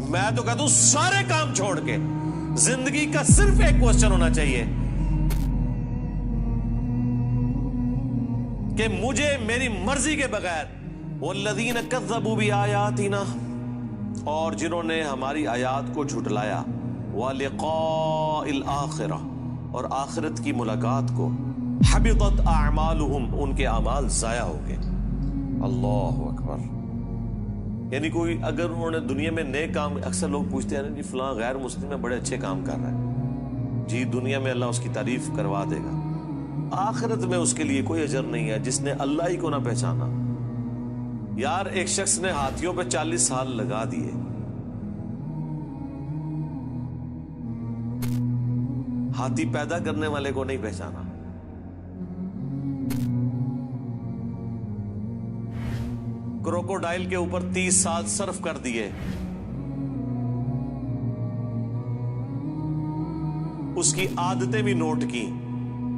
मैं तो कहता हूं सारे काम छोड़ के जिंदगी का सिर्फ एक क्वेश्चन होना चाहिए कि मुझे मेरी मर्जी के बगैर वल्लज़ीन कज़्ज़बू बिआयातिना, और जिन्होंने हमारी आयात को झुटलाया, व लिक़ाइल आखिरह, और आखिरत की मुलाकात को, हबितत अअमालुहुम, उनके अमाल जाया हो गए। अल्लाहु अकबर। यानी कोई अगर उन्होंने दुनिया में नए काम, अक्सर लोग पूछते हैं जी फलां गैर मुस्लिम में बड़े अच्छे काम कर रहा है, जी दुनिया में अल्लाह उसकी तारीफ करवा देगा, आखिरत में उसके लिए कोई अजर नहीं है जिसने अल्लाह ही को ना पहचाना। यार एक शख्स ने हाथियों पे 40 साल लगा दिए, हाथी पैदा करने वाले को नहीं पहचाना। क्रोकोडाइल के ऊपर 30 साल सर्फ कर दिए, उसकी आदतें भी नोट की,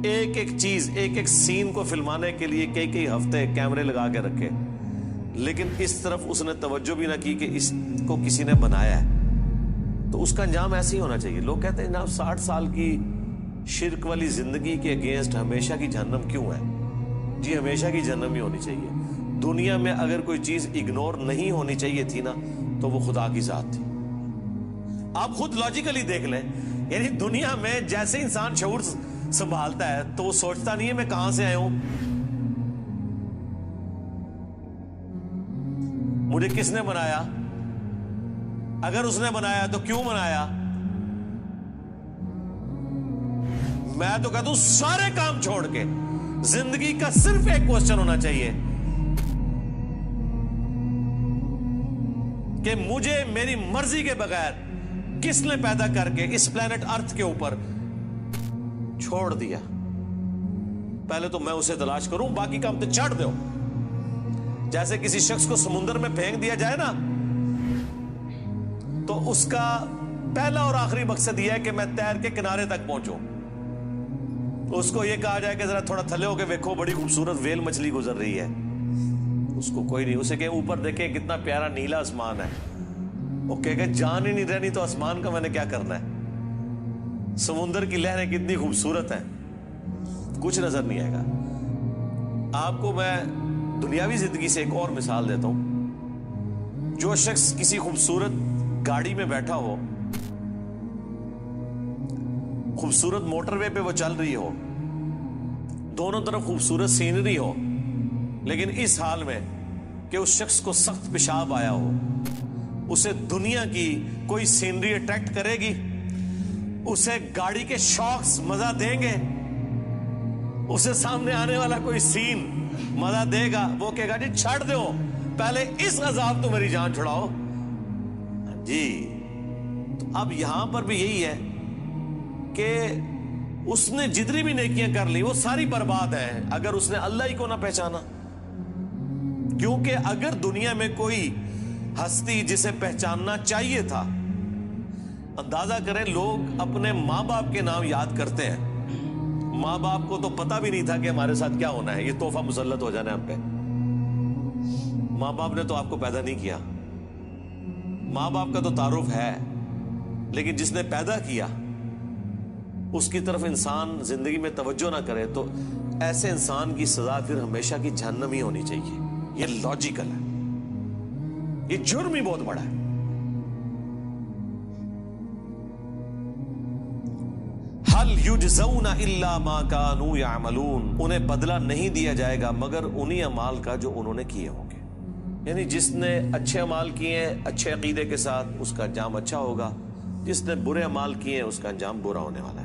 एक एक चीज, एक एक सीन को फिल्माने के लिए कई कई हफ्ते कैमरे लगा के रखे, लेकिन इस तरफ उसने तवज्जो भी ना की कि इसको किसी ने बनाया है। तो उसका अंजाम ऐसे ही होना चाहिए। लोग कहते हैं जनाब 60 साल की शिर्क वाली जिंदगी के अगेंस्ट हमेशा की जहन्नम क्यों है? जी हमेशा की जहन्नम ही होनी चाहिए। दुनिया में अगर कोई चीज इग्नोर नहीं होनी चाहिए थी ना, तो वो खुदा की जात थी। आप खुद लॉजिकली देख लें, यानी दुनिया में जैसे इंसान शऊर संभालता है तो वो सोचता नहीं है मैं कहां से आया हूं, मुझे किसने बनाया, अगर उसने बनाया तो क्यों बनाया। मैं तो कहता हूं सारे काम छोड़ के जिंदगी का सिर्फ एक क्वेश्चन होना चाहिए कि मुझे मेरी मर्जी के बगैर किसने पैदा करके इस प्लेनेट अर्थ के ऊपर छोड़ दिया। पहले तो मैं उसे तलाश करूं, बाकी काम तो छाड़ दो। जैसे किसी शख्स को समुद्र में फेंक दिया जाए ना, तो उसका पहला और आखिरी मकसद यह है कि मैं तैर के किनारे तक पहुंचूं। उसको यह कहा जाए कि जरा थोड़ा थले होके देखो, बड़ी खूबसूरत वेल मछली गुजर रही है, उसको कोई नहीं, उसे कहे ऊपर देखे कितना प्यारा नीला आसमान है, वो कहेगा जान ही नहीं रहनी तो आसमान का मैंने क्या करना है, समुद्र की लहरें कितनी खूबसूरत हैं, कुछ नजर नहीं आएगा। आपको मैं दुनियावी जिंदगी से एक और मिसाल देता हूं। जो शख्स किसी खूबसूरत गाड़ी में बैठा हो, खूबसूरत मोटरवे पे वो चल रही हो, दोनों तरफ खूबसूरत सीनरी हो, लेकिन इस हाल में कि उस शख्स को सख्त पेशाब आया हो, उसे दुनिया की कोई सीनरी अट्रैक्ट करेगी? उसे गाड़ी के शॉक्स मजा देंगे? उसे सामने आने वाला कोई सीन मजा देगा? वो कहेगा जी छाड़ दो, पहले इस अजाब तो मेरी जान छुड़ाओ जी। तो अब यहां पर भी यही है कि उसने जितनी भी नेकियां कर ली वो सारी बर्बाद है अगर उसने अल्लाह ही को ना पहचाना। क्योंकि अगर दुनिया में कोई हस्ती जिसे पहचानना चाहिए था, अंदाजा करें, लोग अपने मां बाप के नाम याद करते हैं। मां बाप को तो पता भी नहीं था कि हमारे साथ क्या होना है, ये तोहफा मुसल्लत हो जाना है हम पे। मां बाप ने तो आपको पैदा नहीं किया, मां बाप का तो तारुफ है, लेकिन जिसने पैदा किया उसकी तरफ इंसान जिंदगी में तवज्जो ना करे तो ऐसे इंसान की सजा फिर हमेशा की जहन्नम ही होनी चाहिए। ये लॉजिकल है, ये जुर्म ही बहुत बड़ा है। हल युजज़ौना इल्ला मा कानू यामलून, उन्हें बदला नहीं दिया जाएगा मगर उन्हीं अमाल का जो उन्होंने किए होंगे। यानी जिसने अच्छे अमाल किए हैं अच्छे अकीदे के साथ, उसका अंजाम अच्छा होगा, जिसने बुरे अमाल किए हैं उसका अंजाम बुरा होने वाला है।